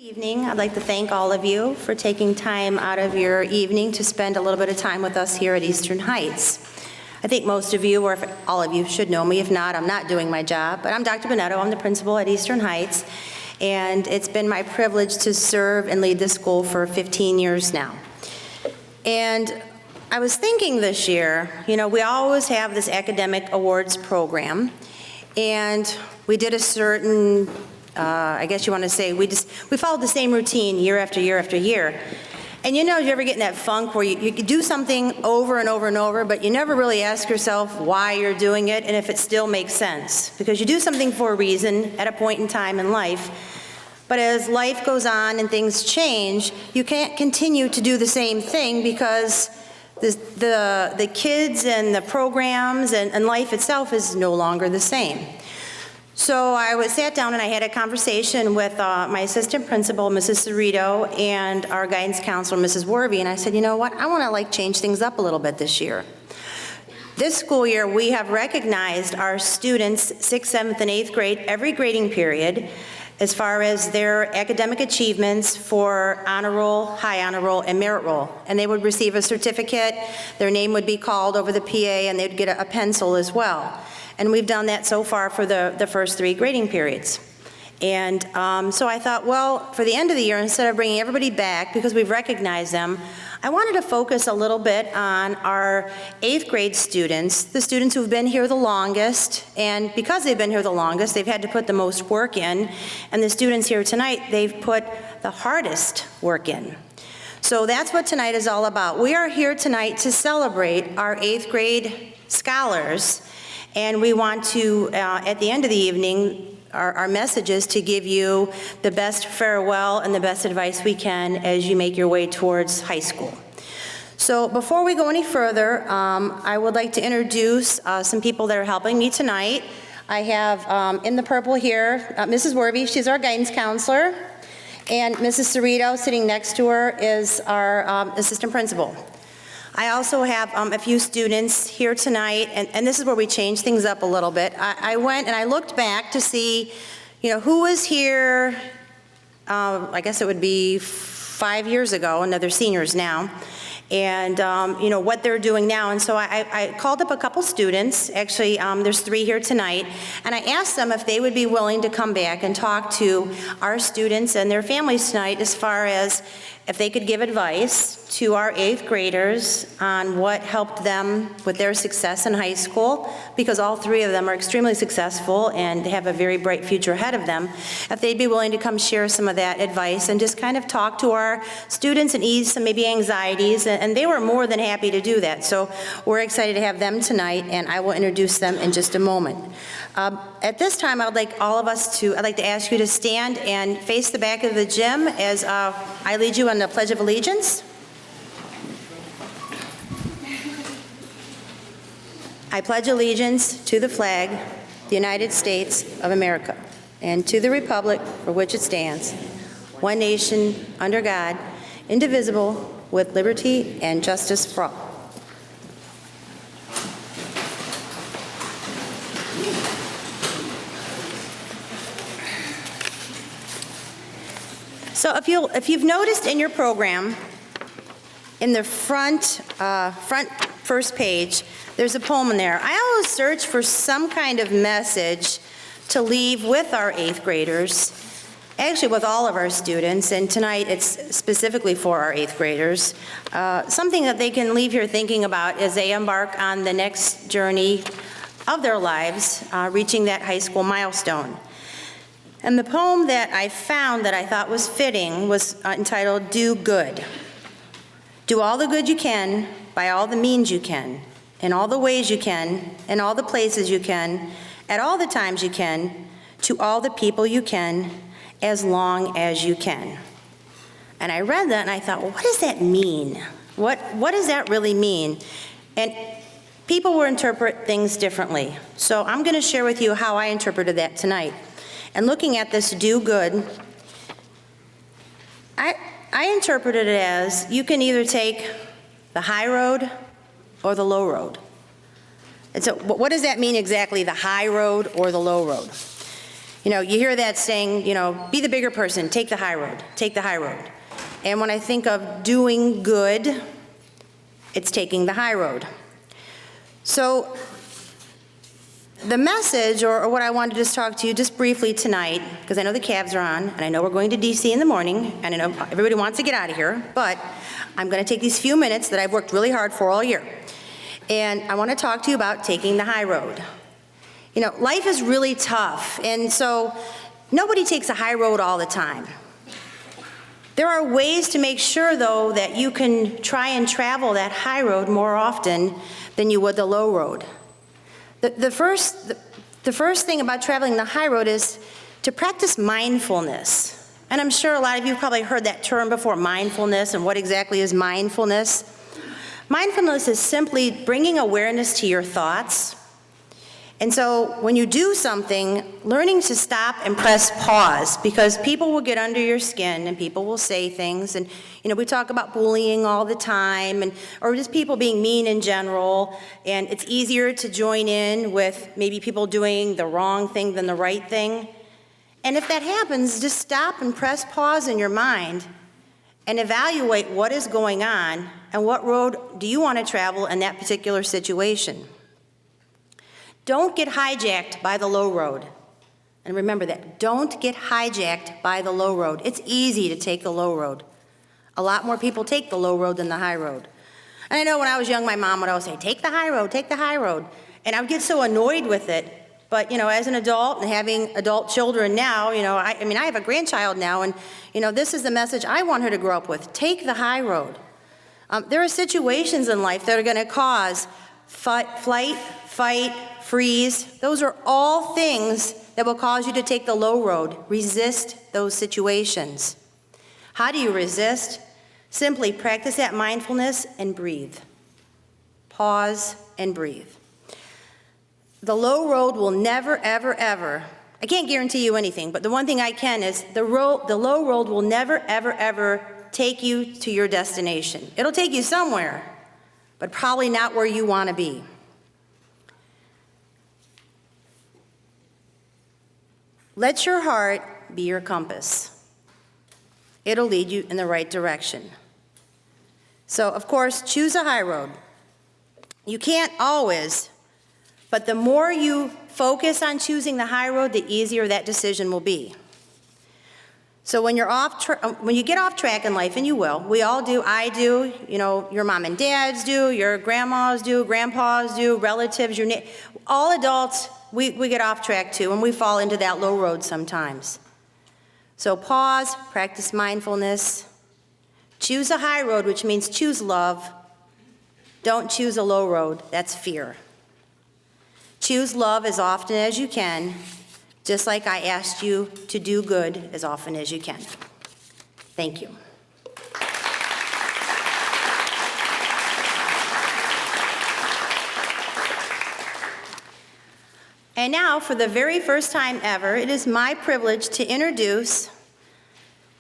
Evening. I'd like to thank all of you for taking time out of your evening to spend a little bit of time with us here at Eastern Heights. I think most of you, or if all of you, should know me. If not, I'm not doing my job. But I'm Dr. Bonetto. I'm the principal at Eastern Heights. And it's been my privilege to serve and lead the school for 15 years now. And I was thinking this year, we always have this academic awards program. And we did a certain I guess you want to say, we followed the same routine year after year after year. And you ever get in that funk where you do something over and over and over, but you never really ask yourself why you're doing it and if it still makes sense. Because you do something for a reason at a point in time in life, but as life goes on and things change, you can't continue to do the same thing because the kids and the programs and life itself is no longer the same. So I sat down and I had a conversation with my assistant principal, Mrs. Cerrito, and our guidance counselor, Mrs. Warby, and I said, you know what, I want to change things up a little bit this year. This school year, we have recognized our students, 6th, 7th, and 8th grade, every grading period, as far as their academic achievements for honor roll, high honor roll, and merit roll. And they would receive a certificate, their name would be called over the PA, and they'd get a pencil as well. And we've done that so far for the first 3 grading periods. And so I thought, well, for the end of the year, instead of bringing everybody back, because we've recognized them, I wanted to focus a little bit on our 8th grade students, the students who've been here the longest, and because they've been here the longest, they've had to put the most work in, and the students here tonight, they've put the hardest work in. So that's what tonight is all about. We are here tonight to celebrate our 8th grade scholars, and we want to, at the end of the evening, our message is to give you the best farewell and the best advice we can as you make your way towards high school. So before we go any further, I would like to introduce some people that are helping me tonight. I have in the purple here, Mrs. Warby, she's our guidance counselor, and Mrs. Cerrito sitting next to her is our assistant principal. I also have a few students here tonight, and this is where we change things up a little bit. I went and I looked back to see, who was here, I guess it would be 5 years ago, and they're seniors now, and what they're doing now. And so I called up a couple students, actually there's 3 here tonight, and I asked them if they would be willing to come back and talk to our students and their families tonight as far as if they could give advice to our 8th graders on what helped them with their success in high school, because all 3 of them are extremely successful and have a very bright future ahead of them, if they'd be willing to come share some of that advice and just kind of talk to our students and ease some maybe anxieties, and they were more than happy to do that. So we're excited to have them tonight, and I will introduce them in just a moment. At this time, I'd like to ask you to stand and face the back of the gym as I lead you on the Pledge of Allegiance. I pledge allegiance to the flag, the United States of America, and to the republic for which it stands, one nation, under God, indivisible, with liberty and justice for all. So if you've noticed in your program, in the front first page, there's a poem in there. I always search for some kind of message to leave with our 8th graders, actually with all of our students, and tonight it's specifically for our 8th graders, something that they can leave here thinking about as they embark on the next journey of their lives, reaching that high school milestone. And the poem that I found that I thought was fitting was entitled, Do Good. Do all the good you can, by all the means you can, in all the ways you can, in all the places you can, at all the times you can, to all the people you can, as long as you can. And I read that and I thought, well, what does that mean? What does that really mean? And people will interpret things differently. So I'm going to share with you how I interpreted that tonight. And looking at this do good, I interpreted it as you can either take the high road or the low road. And so what does that mean exactly, the high road or the low road? You hear that saying, be the bigger person, take the high road, take the high road. And when I think of doing good, it's taking the high road. So the message, or what I wanted to just talk to you just briefly tonight, because I know the Cavs are on, and I know we're going to DC in the morning, and I know everybody wants to get out of here, but I'm going to take these few minutes that I've worked really hard for all year. And I want to talk to you about taking the high road. Life is really tough, and so nobody takes a high road all the time. There are ways to make sure, though, that you can try and travel that high road more often than you would the low road. The first thing about traveling the high road is to practice mindfulness. And I'm sure a lot of you probably heard that term before, mindfulness, and what exactly is mindfulness? Mindfulness is simply bringing awareness to your thoughts. And so when you do something, learning to stop and press pause, because people will get under your skin and people will say things, and we talk about bullying all the time, or just people being mean in general, and it's easier to join in with maybe people doing the wrong thing than the right thing. And if that happens, just stop and press pause in your mind and evaluate what is going on and what road do you want to travel in that particular situation. Don't get hijacked by the low road. And remember that. Don't get hijacked by the low road. It's easy to take the low road. A lot more people take the low road than the high road. And I know when I was young, my mom would always say, take the high road, take the high road. And I would get so annoyed with it. But, as an adult and having adult children now, I have a grandchild now, and, this is the message I want her to grow up with. Take the high road. There are situations in life that are going to cause flight, fight, freeze. Those are all things that will cause you to take the low road. Resist those situations. How do you resist? Simply practice that mindfulness and breathe. Pause and breathe. The low road will never, ever, ever, I can't guarantee you anything, but the one thing I can is the low road will never, ever, ever take you to your destination. It'll take you somewhere, but probably not where you want to be. Let your heart be your compass. It'll lead you in the right direction. So, of course, choose a high road. You can't always, but the more you focus on choosing the high road, the easier that decision will be. So when you get off track in life, and you will, we all do, I do, your mom and dads do, your grandmas do, grandpas do, relatives, all adults, we get off track too, and we fall into that low road sometimes. So pause, practice mindfulness, choose a high road, which means choose love. Don't choose a low road, that's fear. Choose love as often as you can, just like I asked you to do good as often as you can. Thank you. And now, for the very first time ever, it is my privilege to introduce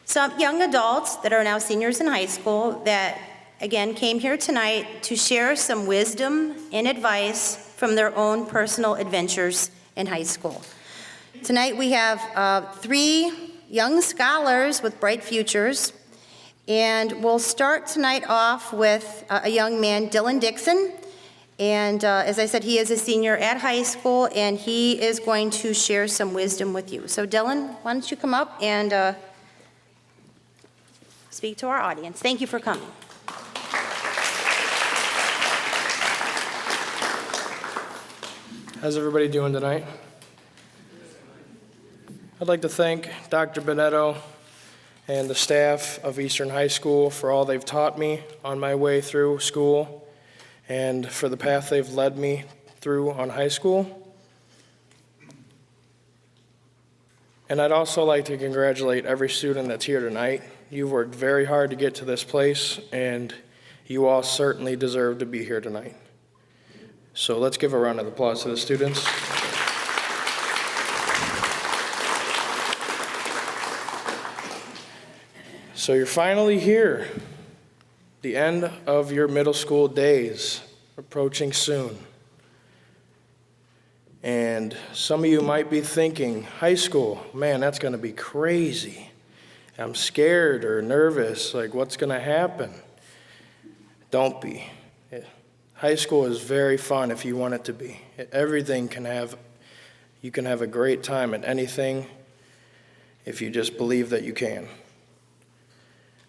some young adults that are now seniors in high school that, again, came here tonight to share some wisdom and advice from their own personal adventures in high school. Tonight we have 3 young scholars with bright futures, and we'll start tonight off with a young man, Dylan Dixon. And as I said, he is a senior at high school, and he is going to share some wisdom with you. So Dylan, why don't you come up and speak to our audience. Thank you for coming. How's everybody doing tonight? I'd like to thank Dr. Bonetto and the staff of Eastern High School for all they've taught me on my way through school and for the path they've led me through on high school. And I'd also like to congratulate every student that's here tonight. You've worked very hard to get to this place, and you all certainly deserve to be here tonight. So let's give a round of applause to the students. So you're finally here. The end of your middle school days approaching soon. And some of you might be thinking, high school, man, that's going to be crazy. I'm scared or nervous, like what's going to happen? Don't be. High school is very fun if you want it to be. You can have a great time at anything if you just believe that you can.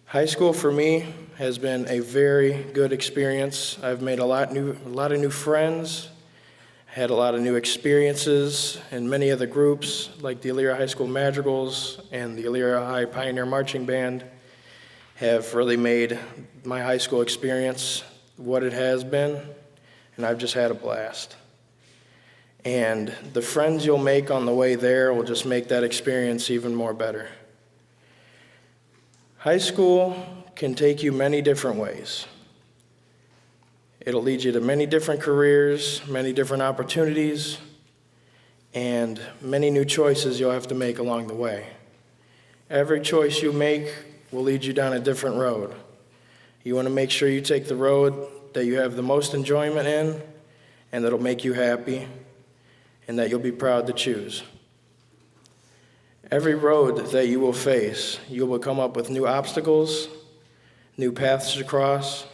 High school for me has been a very good experience. I've made a lot of new friends, had a lot of new experiences in many of the groups, like the Elyria High School Madrigals and the Elyria High Pioneer Marching Band, have really made my high school experience what it has been, and I've just had a blast. And the friends you'll make on the way there will just make that experience even more better. High school can take you many different ways. It'll lead you to many different careers, many different opportunities, and many new choices you'll have to make along the way. Every choice you make will lead you down a different road. You want to make sure you take the road that you have the most enjoyment in and that'll make you happy and that you'll be proud to choose. Every road that you will face, you will come up with new obstacles, new paths to cross,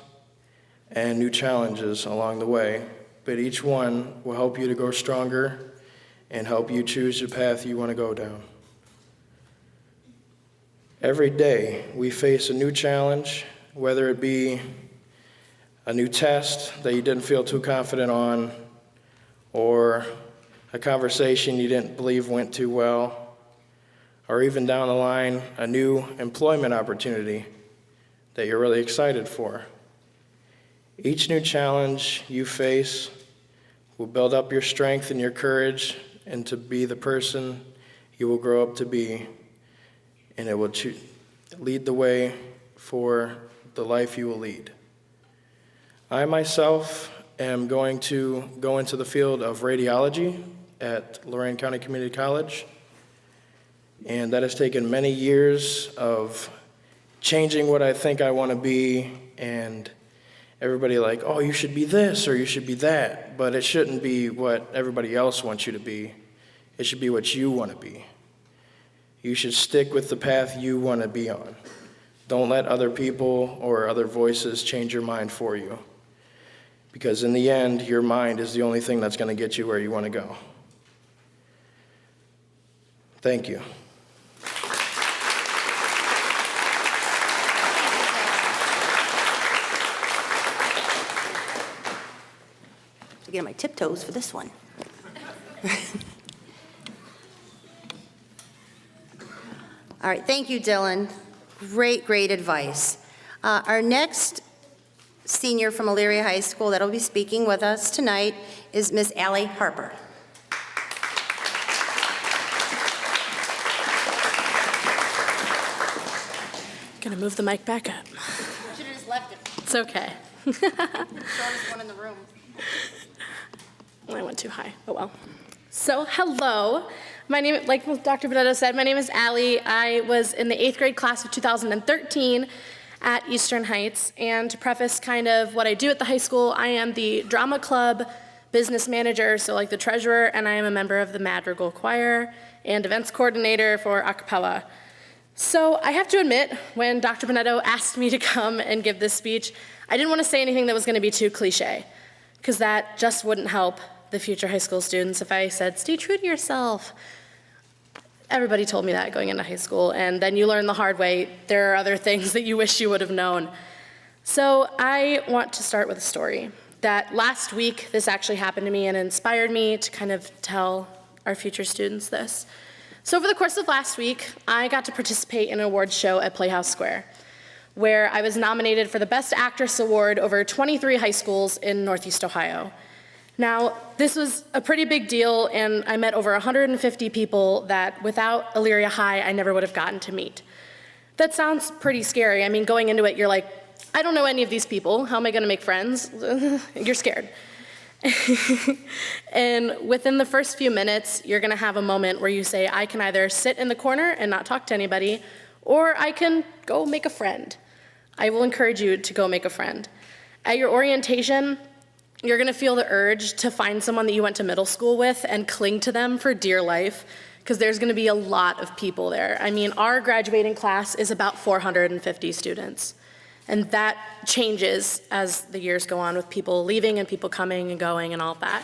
and new challenges along the way, but each one will help you to grow stronger and help you choose the path you want to go down. Every day we face a new challenge, whether it be a new test that you didn't feel too confident on, or a conversation you didn't believe went too well, or even down the line, a new employment opportunity that you're really excited for. Each new challenge you face will build up your strength and your courage and to be the person you will grow up to be, and it will lead the way for the life you will lead. I myself am going to go into the field of radiology at Lorain County Community College, and that has taken many years of changing what I think I want to be, and everybody like, oh, you should be this or you should be that, but it shouldn't be what everybody else wants you to be. It should be what you want to be. You should stick with the path you want to be on. Don't let other people or other voices change your mind for you, because in the end, your mind is the only thing that's going to get you where you want to go. Thank you. To get on my tiptoes for this one. All right, thank you, Dylan. Great advice. Our next senior from Elyria High School that'll be speaking with us tonight is Miss Allie Harper. Gonna move the mic back up. Should have just left it. It's okay. Shortest one in the room. I went too high. Oh well. So hello. My name, like Dr. Benedetto said, my name is Allie. I was in the 8th grade class of 2013 at Eastern Heights. And to preface kind of what I do at the high school, I am the drama club business manager, so like the treasurer, and I am a member of the Madrigal Choir and events coordinator for a cappella. So I have to admit, when Dr. Benedetto asked me to come and give this speech, I didn't want to say anything that was going to be too cliche, because that just wouldn't help the future high school students if I said, stay true to yourself. Everybody told me that going into high school, and then you learn the hard way. There are other things that you wish you would have known. So I want to start with a story that last week, this actually happened to me and inspired me to kind of tell our future students this. So over the course of last week, I got to participate in an awards show at Playhouse Square, where I was nominated for the Best Actress Award over 23 high schools in Northeast Ohio. Now, this was a pretty big deal, and I met over 150 people that without Elyria High, I never would have gotten to meet. That sounds pretty scary. I mean, going into it, you're like, I don't know any of these people. How am I gonna make friends? You're scared. And within the first few minutes, you're gonna have a moment where you say, I can either sit in the corner and not talk to anybody, or I can go make a friend. I will encourage you to go make a friend. At your orientation, You're gonna feel the urge to find someone that you went to middle school with and cling to them for dear life, because there's gonna be a lot of people there. I mean, our graduating class is about 450 students. And that changes as the years go on with people leaving and people coming and going and all of that.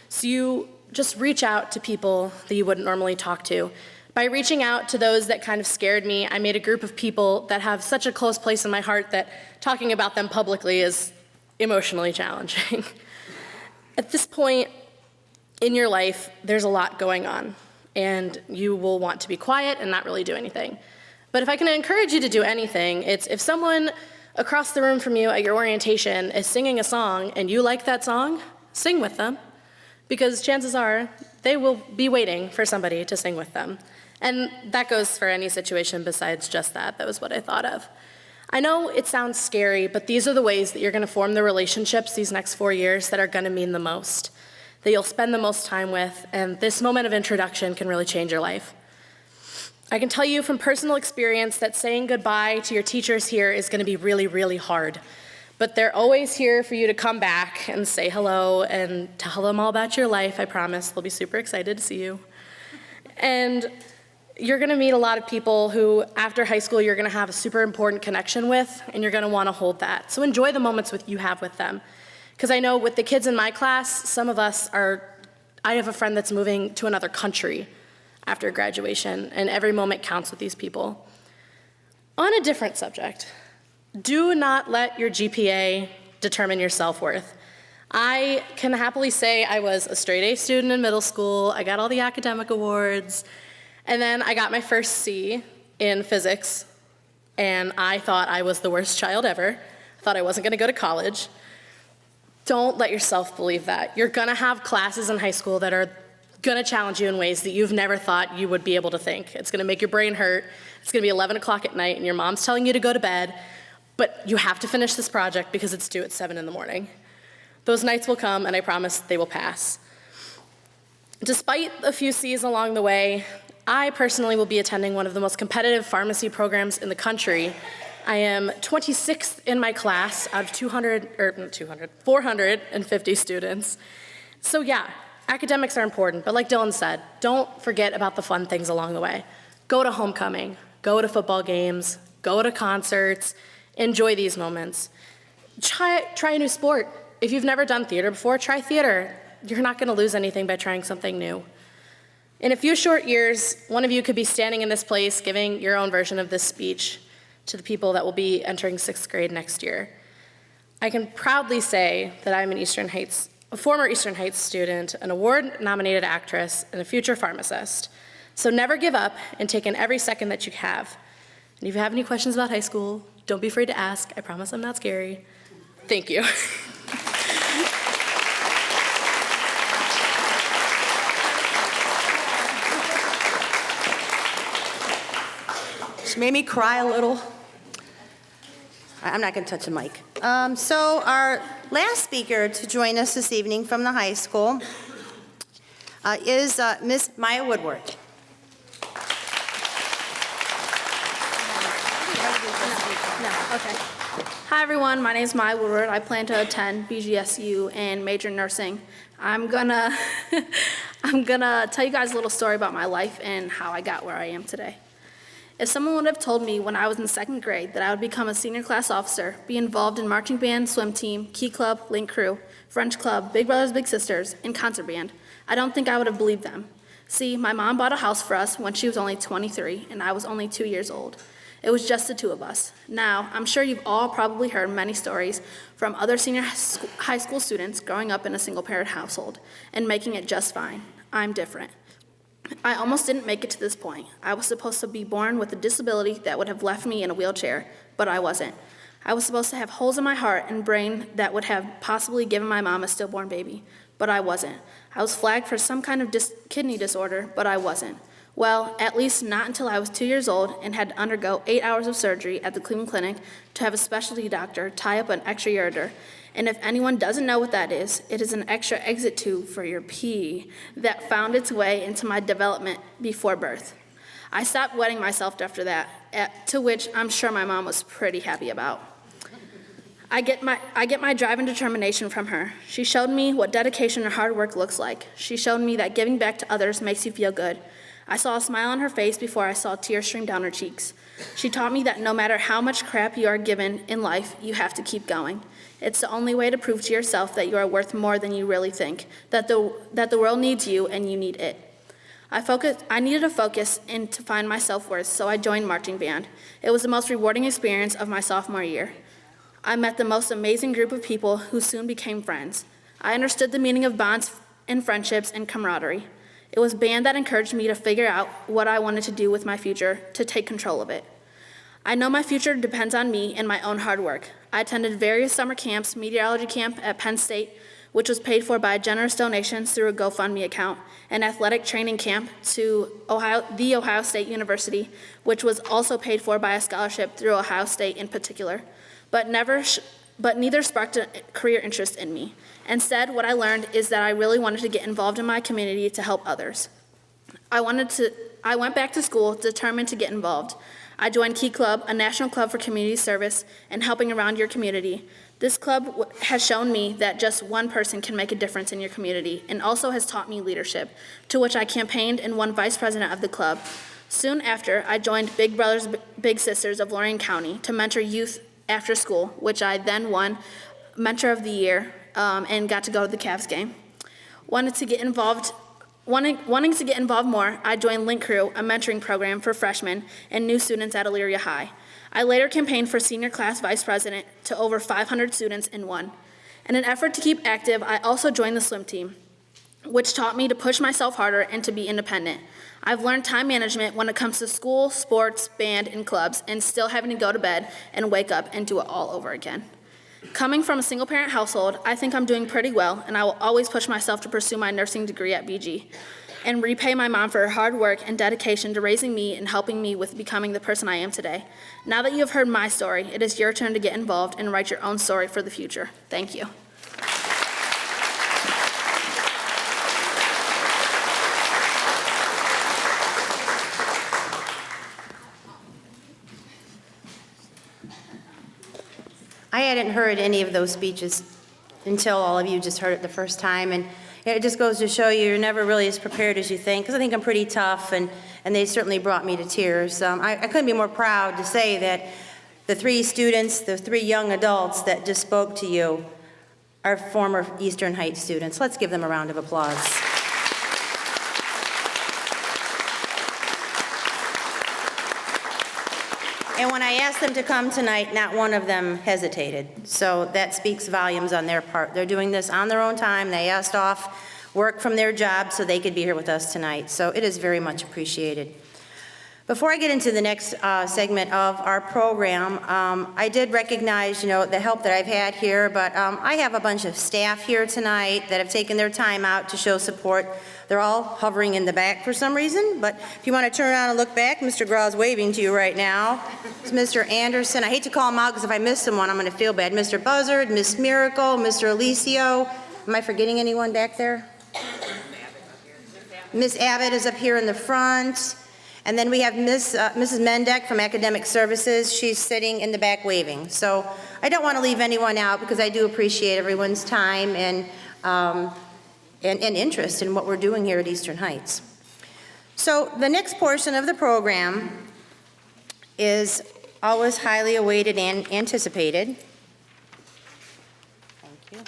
So you just reach out to people that you wouldn't normally talk to. By reaching out to those that kind of scared me, I made a group of people that have such a close place in my heart that talking about them publicly is emotionally challenging. At this point in your life, there's a lot going on, and you will want to be quiet and not really do anything. But if I can encourage you to do anything, it's if someone across the room from you at your orientation is singing a song and you like that song, sing with them, because chances are they will be waiting for somebody to sing with them. And that goes for any situation besides just that. That was what I thought of. I know it sounds scary, but these are the ways that you're gonna form the relationships these next 4 years that are gonna mean the most, that you'll spend the most time with, and this moment of introduction can really change your life. I can tell you from personal experience that saying goodbye to your teachers here is gonna be really, really hard. But they're always here for you to come back and say hello and tell them all about your life, I promise. They'll be super excited to see you. And you're gonna meet a lot of people who, after high school, you're gonna have a super important connection with, and you're gonna wanna hold that. So enjoy the moments you have with them. Because I know with the kids in my class, some of us I have a friend that's moving to another country after graduation, and every moment counts with these people. On a different subject, do not let your GPA determine your self-worth. I can happily say I was a straight A student in middle school, I got all the academic awards, and then I got my first C in physics, and I thought I was the worst child ever. I thought I wasn't gonna go to college. Don't let yourself believe that. You're gonna have classes in high school that are gonna challenge you in ways that you've never thought you would be able to think. It's gonna make your brain hurt. It's gonna be 11 o'clock at night and your mom's telling you to go to bed, but you have to finish this project because it's due at 7 in the morning. Those nights will come, and I promise they will pass. Despite a few C's along the way, I personally will be attending one of the most competitive pharmacy programs in the country. I am 26th in my class out of 450 students. So yeah, academics are important, but like Dylan said, don't forget about the fun things along the way. Go to homecoming, go to football games, go to concerts, enjoy these moments. Try a new sport. If you've never done theater before, try theater. You're not gonna lose anything by trying something new. In a few short years, one of you could be standing in this place giving your own version of this speech to the people that will be entering 6th grade next year. I can proudly say that I'm a former Eastern Heights student, an award-nominated actress, and a future pharmacist. So never give up and take in every second that you have. And if you have any questions about high school, don't be afraid to ask. I promise I'm not scary. Thank you. She made me cry a little. I'm not going to touch a mic. So our last speaker to join us this evening from the high school is Miss Maya Woodward. Okay. Hi everyone, my name is Maya Woodward. I plan to attend BGSU and major in nursing. I'm gonna tell you guys a little story about my life and how I got where I am today. If someone would have told me when I was in 2nd grade that I would become a senior class officer, be involved in marching band, swim team, key club, link crew, French club, Big Brothers Big Sisters, and concert band, I don't think I would have believed them. See, my mom bought a house for us when she was only 23 and I was only 2 years old. It was just the two of us. Now, I'm sure you've all probably heard many stories from other senior high school students growing up in a single-parent household and making it just fine. I'm different. I almost didn't make it to this point. I was supposed to be born with a disability that would have left me in a wheelchair, but I wasn't. I was supposed to have holes in my heart and brain that would have possibly given my mom a stillborn baby, but I wasn't. I was flagged for some kind of kidney disorder, but I wasn't. Well, at least not until I was 2 years old and had to undergo 8 hours of surgery at the Cleveland Clinic to have a specialty doctor tie up an extra ureter. And if anyone doesn't know what that is, it is an extra exit tube for your pee that found its way into my development before birth. I stopped wetting myself after that, to which I'm sure my mom was pretty happy about. I get my drive and determination from her. She showed me what dedication and hard work looks like. She showed me that giving back to others makes you feel good. I saw a smile on her face before I saw tears stream down her cheeks. She taught me that no matter how much crap you are given in life, you have to keep going. It's the only way to prove to yourself that you are worth more than you really think, that the world needs you and you need it. I needed a focus and to find my self-worth, so I joined marching band. It was the most rewarding experience of my sophomore year. I met the most amazing group of people who soon became friends. I understood the meaning of bonds and friendships and camaraderie. It was band that encouraged me to figure out what I wanted to do with my future, to take control of it. I know my future depends on me and my own hard work. I attended various summer camps, meteorology camp at Penn State, which was paid for by generous donations through a GoFundMe account, an athletic training camp to the Ohio State University, which was also paid for by a scholarship through Ohio State in particular, but neither sparked a career interest in me. Instead, what I learned is that I really wanted to get involved in my community to help others. I went back to school determined to get involved. I joined Key Club, a national club for community service and helping around your community. This club has shown me that just one person can make a difference in your community and also has taught me leadership, to which I campaigned and won vice president of the club. Soon after, I joined Big Brothers Big Sisters of Lorraine County to mentor youth after school, which I then won Mentor of the Year and got to go to the Cavs game. Wanting to get involved more, I joined Link Crew, a mentoring program for freshmen and new students at Elyria High. I later campaigned for senior class vice president to over 500 students and won. In an effort to keep active, I also joined the swim team, which taught me to push myself harder and to be independent. I've learned time management when it comes to school, sports, band, and clubs, and still having to go to bed and wake up and do it all over again. Coming from a single-parent household, I think I'm doing pretty well, and I will always push myself to pursue my nursing degree at BG and repay my mom for her hard work and dedication to raising me and helping me with becoming the person I am today. Now that you have heard my story, it is your turn to get involved and write your own story for the future. Thank you. I hadn't heard any of those speeches until all of you just heard it the first time, and it just goes to show you're never really as prepared as you think, because I think I'm pretty tough, and they certainly brought me to tears. I couldn't be more proud to say that the three students, the three young adults that just spoke to you are former Eastern Heights students. Let's give them a round of applause. And when I asked them to come tonight, not one of them hesitated. So that speaks volumes on their part. They're doing this on their own time. They asked off work from their job so they could be here with us tonight. So it is very much appreciated. Before I get into the next segment of our program, I did recognize, the help that I've had here, but I have a bunch of staff here tonight that have taken their time out to show support. They're all hovering in the back for some reason, but if you want to turn around and look back, Mr. Grau's waving to you right now. It's Mr. Anderson. I hate to call him out because if I miss someone, I'm going to feel bad. Mr. Buzzard, Miss Miracle, Mr. Alicio. Am I forgetting anyone back there? Miss Abbott is up here in the front. And then we have Mrs. Mendek from Academic Services. She's sitting in the back waving. So I don't want to leave anyone out because I do appreciate everyone's time and interest in what we're doing here at Eastern Heights. So the next portion of the program is always highly awaited and anticipated. Thank you.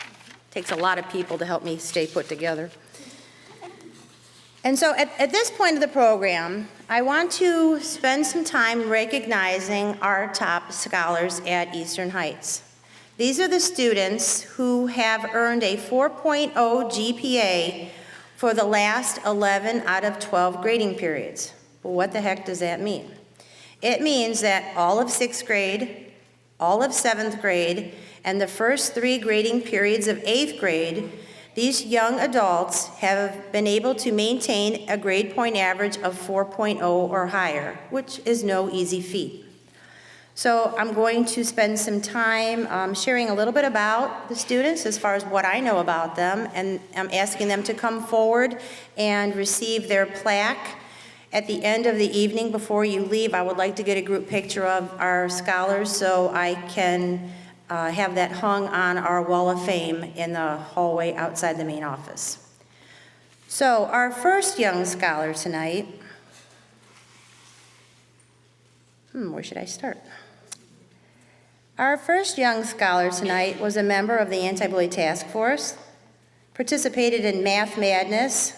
Takes a lot of people to help me stay put together. And so at this point of the program, I want to spend some time recognizing our top scholars at Eastern Heights. These are the students who have earned a 4.0 GPA for the last 11 out of 12 grading periods. Well, what the heck does that mean? It means that all of 6th grade, all of 7th grade, and the first 3 grading periods of 8th grade, these young adults have been able to maintain a grade point average of 4.0 or higher, which is no easy feat. So I'm going to spend some time sharing a little bit about the students as far as what I know about them, and I'm asking them to come forward and receive their plaque. At the end of the evening, before you leave, I would like to get a group picture of our scholars so I can have that hung on our wall of fame in the hallway outside the main office. So our first young scholar tonight, where should I start? Our first young scholar tonight was a member of the Anti-Bully Task Force, participated in Math Madness,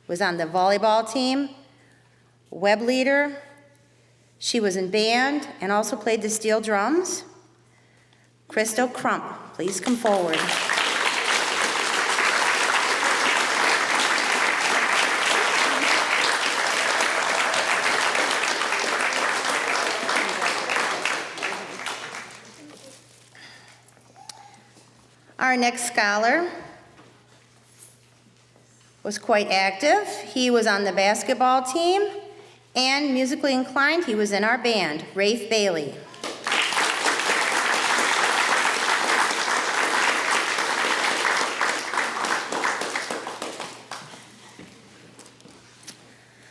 was on the volleyball team, web leader. She was in band and also played the steel drums. Crystal Crump, please come forward. Our next scholar was quite active. He was on the basketball team and musically inclined. He was in our band, Rafe Bailey.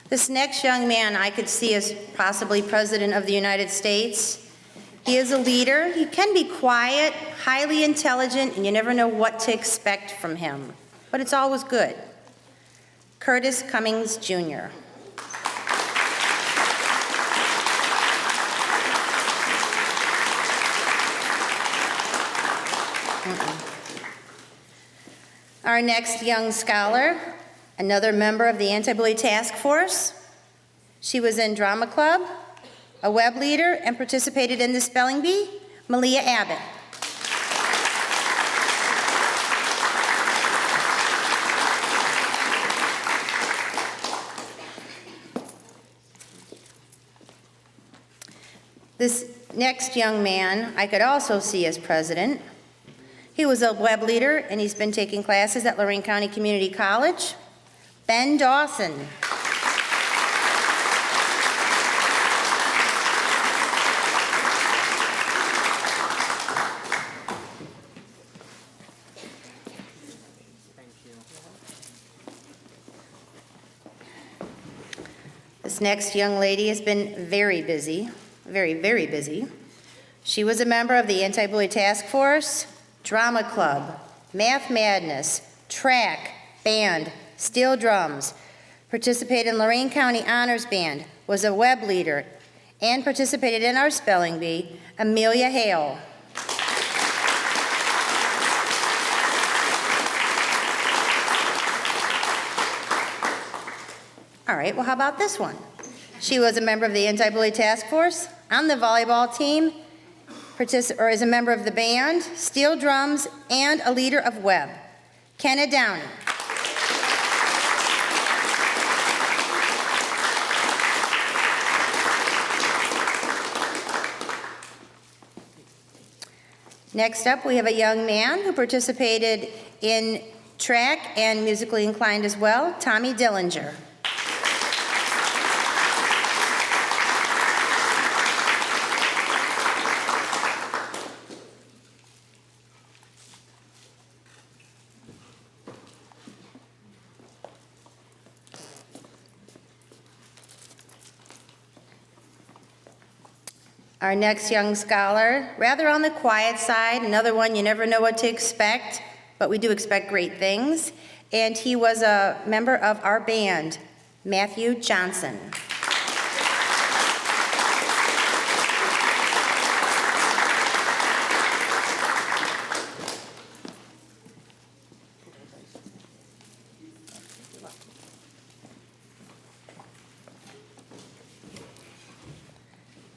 This next young man I could see as possibly President of the United States. He is a leader. He can be quiet, highly intelligent, and you never know what to expect from him. But it's always good. Curtis Cummings, Jr. Our next young scholar, another member of the Anti-Bully Task Force. She was in drama club, a web leader, and participated in the spelling bee, Malia Abbott. This next young man I could also see as president. He was a web leader, and he's been taking classes at Lorraine County Community College. Ben Dawson. This next young lady has been very busy, very, very busy. She was a member of the Anti-Bully Task Force, Drama Club, Math Madness, track, band, steel drums, participated in Lorraine County Honors Band, was a web leader, and participated in our spelling bee, Amelia Hale. All right, well, how about this one? She was a member of the Anti-Bully Task Force, on the volleyball team, or is a member of the band, steel drums, and a leader of web. Kenna Downey. Next up, we have a young man who participated in track and musically inclined as well, Tommy Dillinger. Our next young scholar, rather on the quiet side, another one you never know what to expect, but we do expect great things. And he was a member of our band, Matthew Johnson.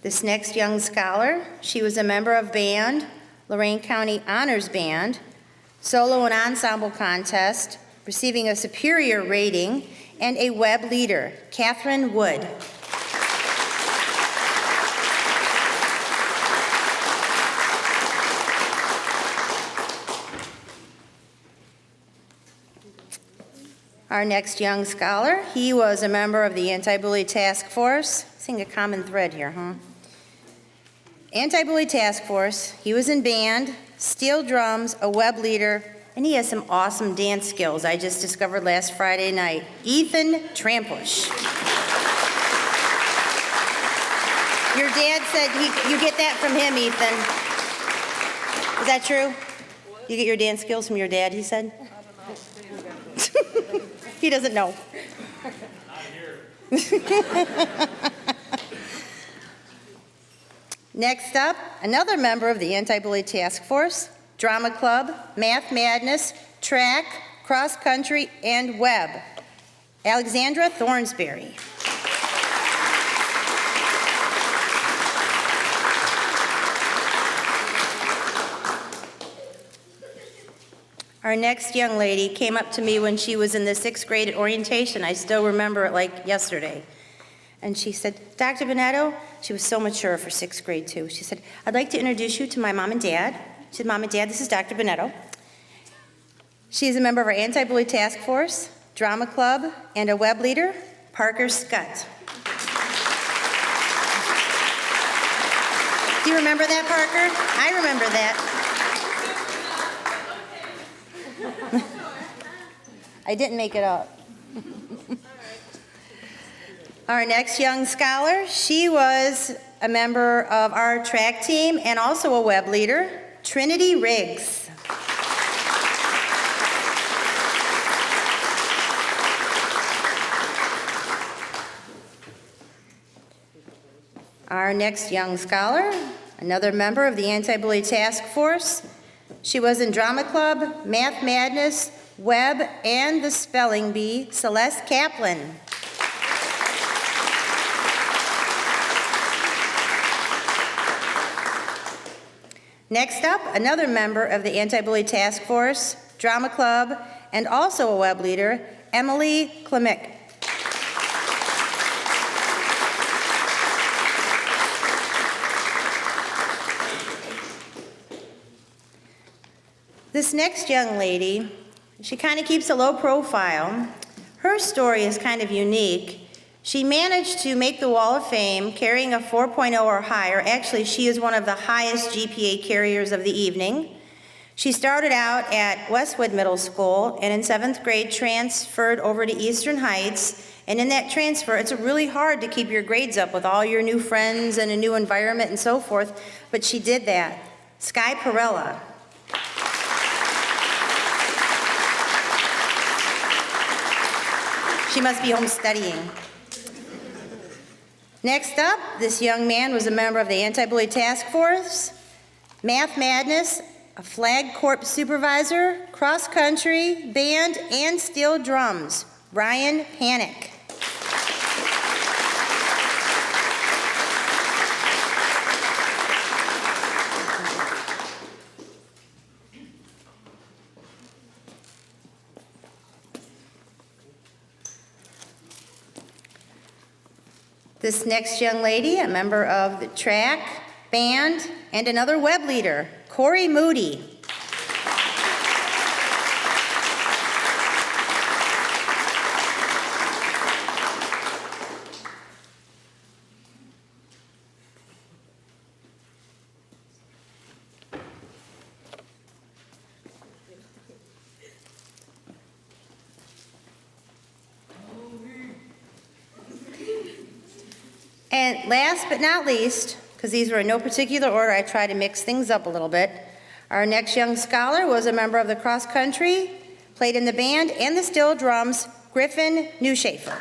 This next young scholar, she was a member of band, Lorraine County Honors Band, solo and ensemble contest, receiving a superior rating, and a web leader, Catherine Wood. Our next young scholar, he was a member of the Anti-Bully Task Force. Seeing a common thread here, huh? Anti-Bully Task Force, he was in band, steel drums, a web leader, and he has some awesome dance skills I just discovered last Friday night. Ethan Trampush. Your dad said you get that from him, Ethan. Is that true? You get your dance skills from your dad, he said? He doesn't know. Next up, another member of the Anti-Bully Task Force, Drama Club, Math Madness, Track, Cross Country, and Web, Alexandra Thornsberry. Our next young lady came up to me when she was in the 6th grade at orientation. I still remember it like yesterday. And she said, Dr. Bonetto, she was so mature for 6th grade too. She said, I'd like to introduce you to my mom and dad. She said, Mom and Dad, this is Dr. Bonetto. She's a member of our Anti-Bully Task Force, Drama Club, and a web leader, Parker Scott. Do you remember that, Parker? I remember that. I didn't make it up. Our next young scholar, she was a member of our track team and also a web leader, Trinity Riggs. Our next young scholar, another member of the Anti-Bully Task Force. She was in Drama Club, Math Madness, Web, and the Spelling Bee, Celeste Kaplan. Next up, another member of the Anti-Bully Task Force, Drama Club, and also a web leader, Emily Klemick. This next young lady, she kind of keeps a low profile. Her story is kind of unique. She managed to make the Wall of Fame carrying a 4.0 or higher. Actually, she is one of the highest GPA carriers of the evening. She started out at Westwood Middle School and in 7th grade transferred over to Eastern Heights. And in that transfer, it's really hard to keep your grades up with all your new friends and a new environment and so forth, but she did that. Sky Perella. She must be home studying. Next up, this young man was a member of the Anti-Bully Task Force, Math Madness, a Flag Corps supervisor, cross country, band, and steel drums, Ryan Panic. This next young lady, a member of the track, band, and another web leader, Corey Moody. And last but not least, because these were in no particular order, I try to mix things up a little bit. Our next young scholar was a member of the cross country, played in the band and the steel drums, Griffin Newshafer.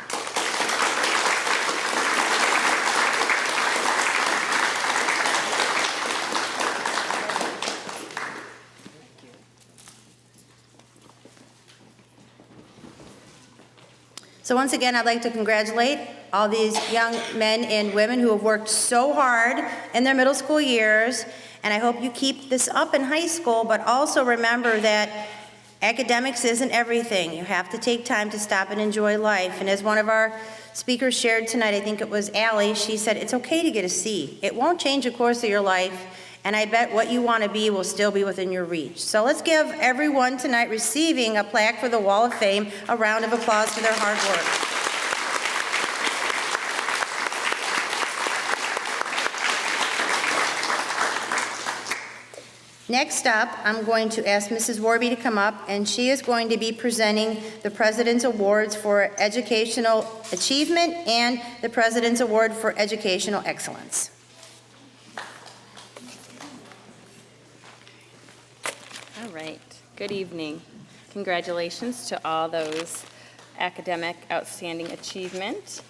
So once again, I'd like to congratulate all these young men and women who have worked so hard in their middle school years, and I hope you keep this up in high school, but also remember that academics isn't everything. You have to take time to stop and enjoy life. And as one of our speakers shared tonight, I think it was Allie, she said, it's okay to get a C. It won't change the course of your life, and I bet what you want to be will still be within your reach. So let's give everyone tonight receiving a plaque for the Wall of Fame a round of applause for their hard work. Next up, I'm going to ask Mrs. Warby to come up, and she is going to be presenting the President's Awards for Educational Achievement and the President's Award for Educational Excellence. All right, good evening. Congratulations to all those academic outstanding achievement.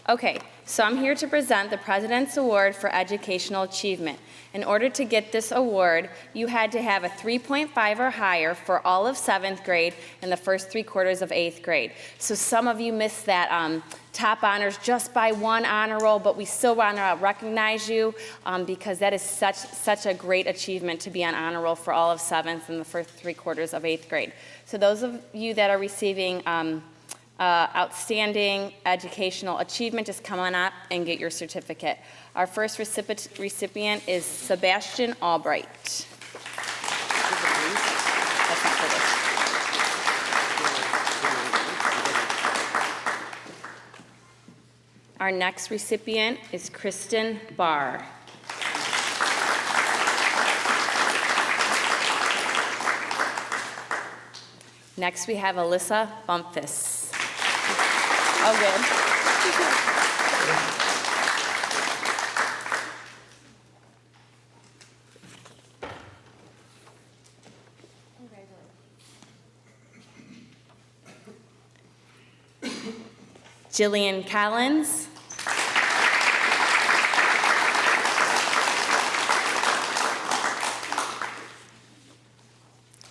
Okay, so I'm here to present the President's Award for Educational Achievement. In order to get this award, you had to have a 3.5 or higher for all of 7th grade and the first 3 quarters of 8th grade. So some of you missed that top honors just by 1 honor roll, but we still want to recognize you because that is such a great achievement to be on honor roll for all of 7th and the first 3 quarters of 8th grade. So those of you that are receiving outstanding educational achievement, just come on up and get your certificate. Our first recipient is Sebastian Albright. Our next recipient is Kristen Barr. Next we have Alyssa Bumpus. Oh, good. Jillian Collins.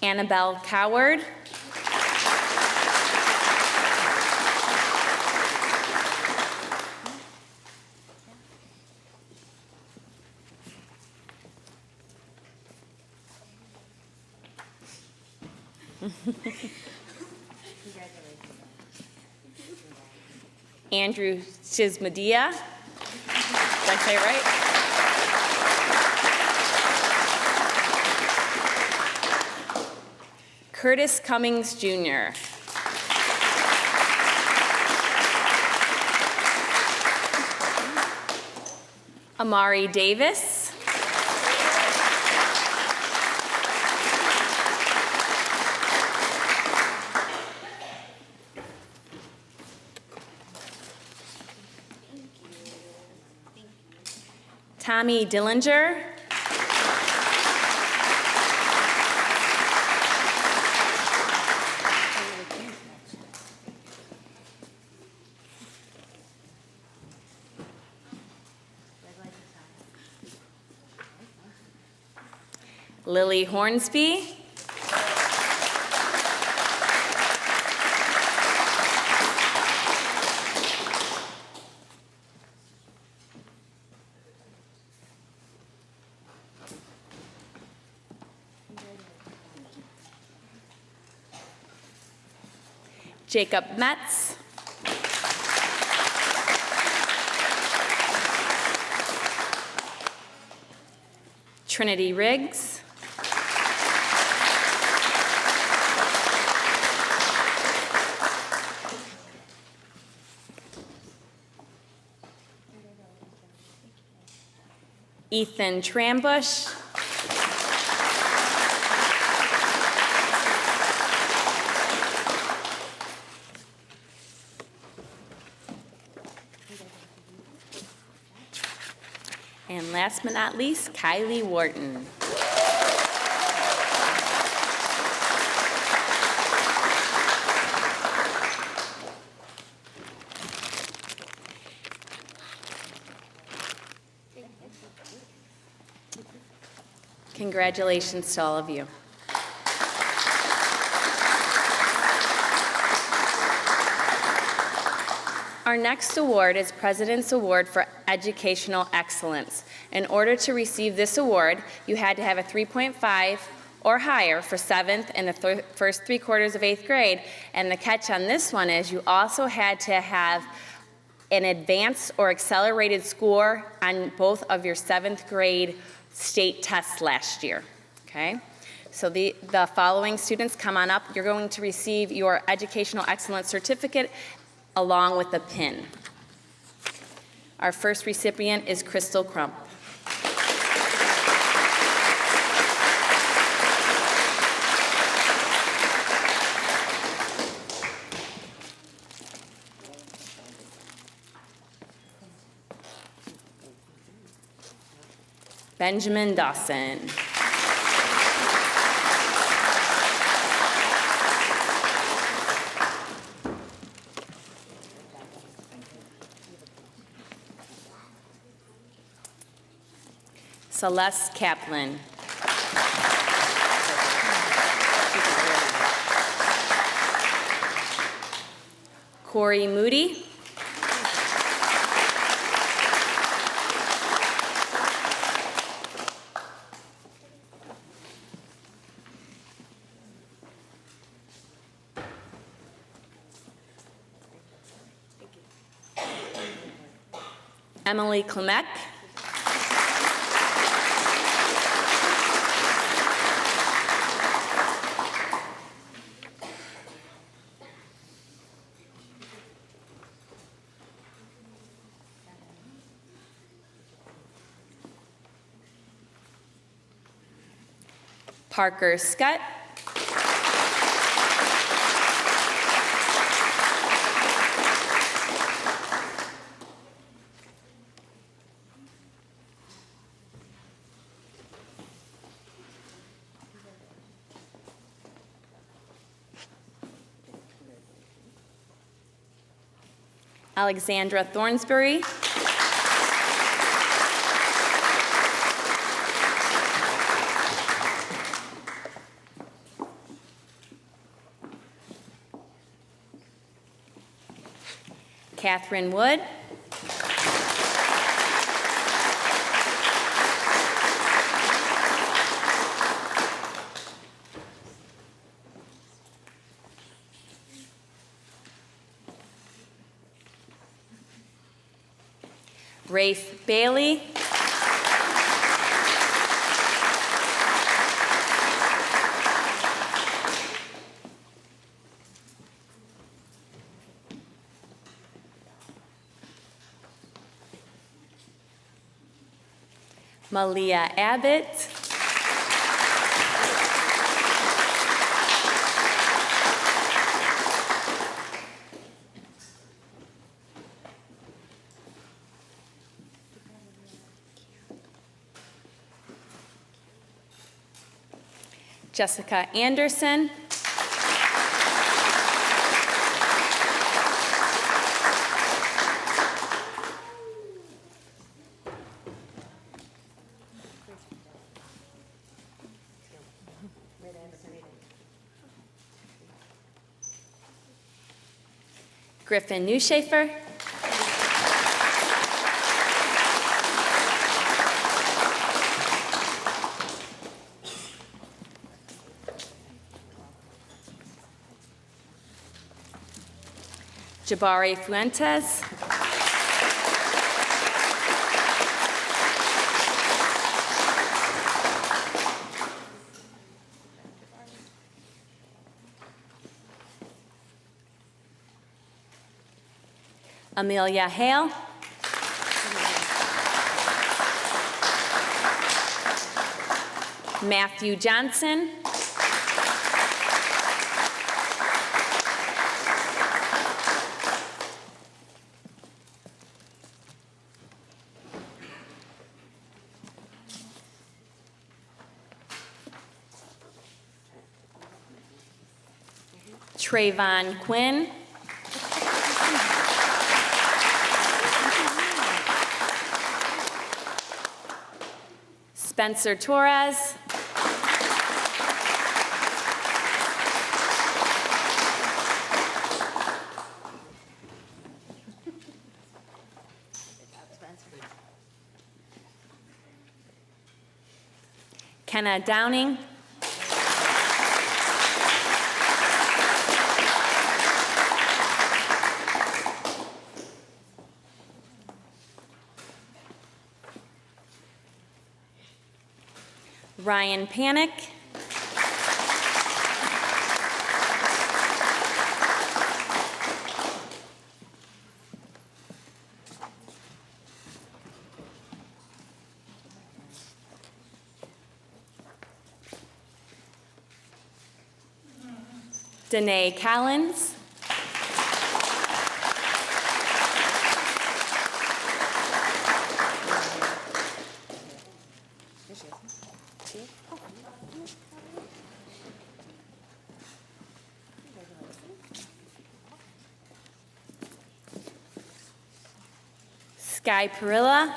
Annabelle Coward. Andrew Chismadia. Did I say it right? Curtis Cummings, Jr. Amari Davis. Tommy Dillinger. Lily Hornsby. Jacob Metz. Trinity Riggs. Ethan Trambush. And last but not least, Kylie Wharton. Congratulations to all of you. Our next award is President's Award for Educational Excellence. In order to receive this award, you had to have a 3.5 or higher for 7th and the first 3 quarters of 8th grade. And the catch on this one is you also had to have an advanced or accelerated score on both of your 7th grade state tests last year, okay? So the following students, come on up. You're going to receive your Educational Excellence Certificate along with a pin. Our first recipient is Crystal Crump. Benjamin Dawson. Celeste Kaplan. Corey Moody. Emily Klimek. Parker Scott. Alexandra Thornsbury. Catherine Wood. Rafe Bailey. Malia Abbott. Jessica Anderson. Griffin Newshafer. Jabari Fuentes. Amelia Hale. Matthew Johnson. Trayvon Quinn. Spencer Torres. Kenna Downing. Ryan Panic. Danae Collins. Sky Perilla.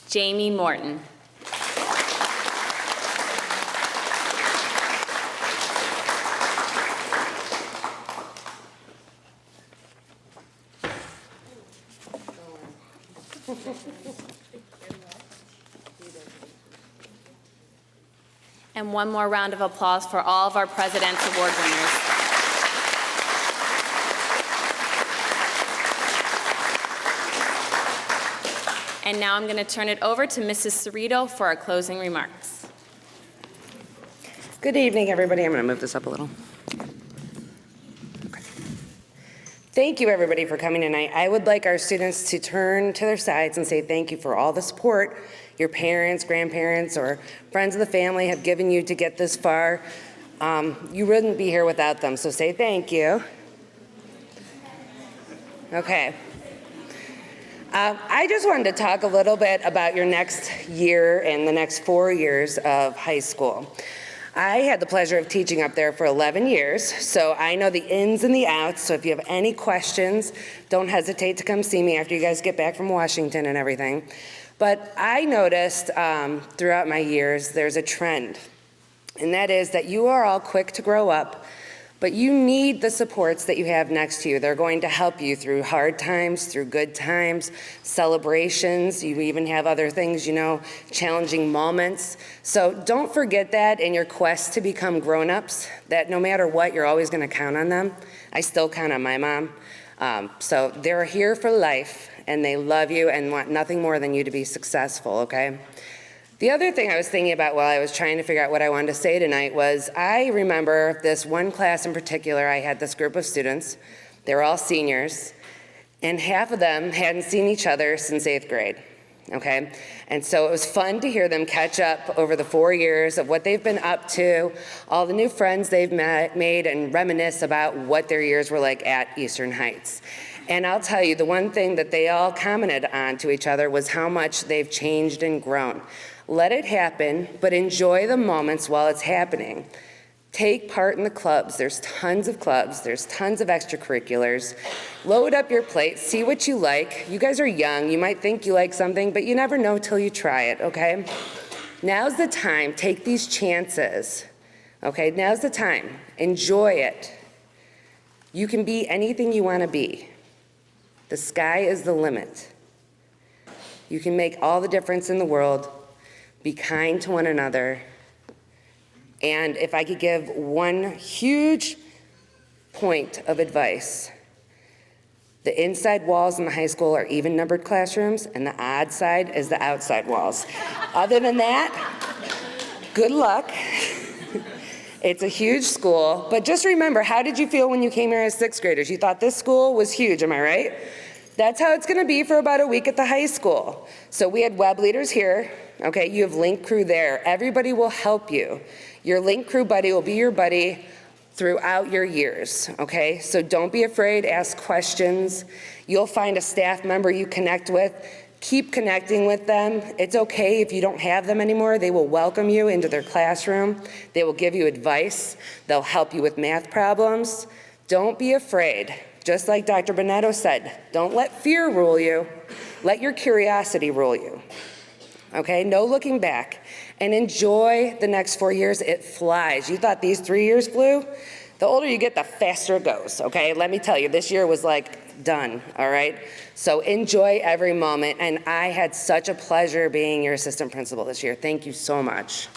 Jamie Morton. And one more round of applause for all of our President's Award winners. And now I'm going to turn it over to Mrs. Cerrito for our closing remarks. Good evening, everybody. I'm going to move this up a little. Okay. Thank you, everybody, for coming tonight. I would like our students to turn to their sides and say thank you for all the support your parents, grandparents, or friends of the family have given you to get this far. You wouldn't be here without them, so say thank you. Okay. I just wanted to talk a little bit about your next year and the next 4 years of high school. I had the pleasure of teaching up there for 11 years, so I know the ins and the outs, so if you have any questions, don't hesitate to come see me after you guys get back from Washington and everything. But I noticed throughout my years, there's a trend, and that is that you are all quick to grow up, but you need the supports that you have next to you. They're going to help you through hard times, through good times, celebrations. You even have other things, you know, challenging moments. So don't forget that in your quest to become grown-ups, that no matter what, you're always going to count on them. I still count on my mom. So they're here for life, and they love you and want nothing more than you to be successful, okay? The other thing I was thinking about while I was trying to figure out what I wanted to say tonight was I remember this one class in particular. I had this group of students. They were all seniors, and half of them hadn't seen each other since 8th grade, okay? And so it was fun to hear them catch up over the 4 years of what they've been up to, all the new friends they've made, and reminisce about what their years were like at Eastern Heights. And I'll tell you, the one thing that they all commented on to each other was how much they've changed and grown. Let it happen, but enjoy the moments while it's happening. Take part in the clubs. There's tons of clubs. There's tons of extracurriculars. Load up your plate. See what you like. You guys are young. You might think you like something, but you never know till you try it, okay? Now's the time. Take these chances, okay? Now's the time. Enjoy it. You can be anything you want to be. The sky is the limit. You can make all the difference in the world. Be kind to one another. And if I could give one huge point of advice, the inside walls in the high school are even numbered classrooms, and the odd side is the outside walls. Other than that, good luck. It's a huge school, but just remember, how did you feel when you came here as 6th graders? You thought this school was huge, am I right? That's how it's gonna be for about a week at the high school. So we had web leaders here, okay? You have link crew there. Everybody will help you. Your link crew buddy will be your buddy throughout your years, okay? So don't be afraid, ask questions. You'll find a staff member you connect with. Keep connecting with them. It's okay if you don't have them anymore. They will welcome you into their classroom. They will give you advice. They'll help you with math problems. Don't be afraid. Just like Dr. Bonetto said, don't let fear rule you. Let your curiosity rule you. Okay, no looking back. And enjoy the next 4 years. It flies. You thought these 3 years flew? The older you get, the faster it goes, okay? Let me tell you, this year was like done, all right? So enjoy every moment. And I had such a pleasure being your assistant principal this year. Thank you so much.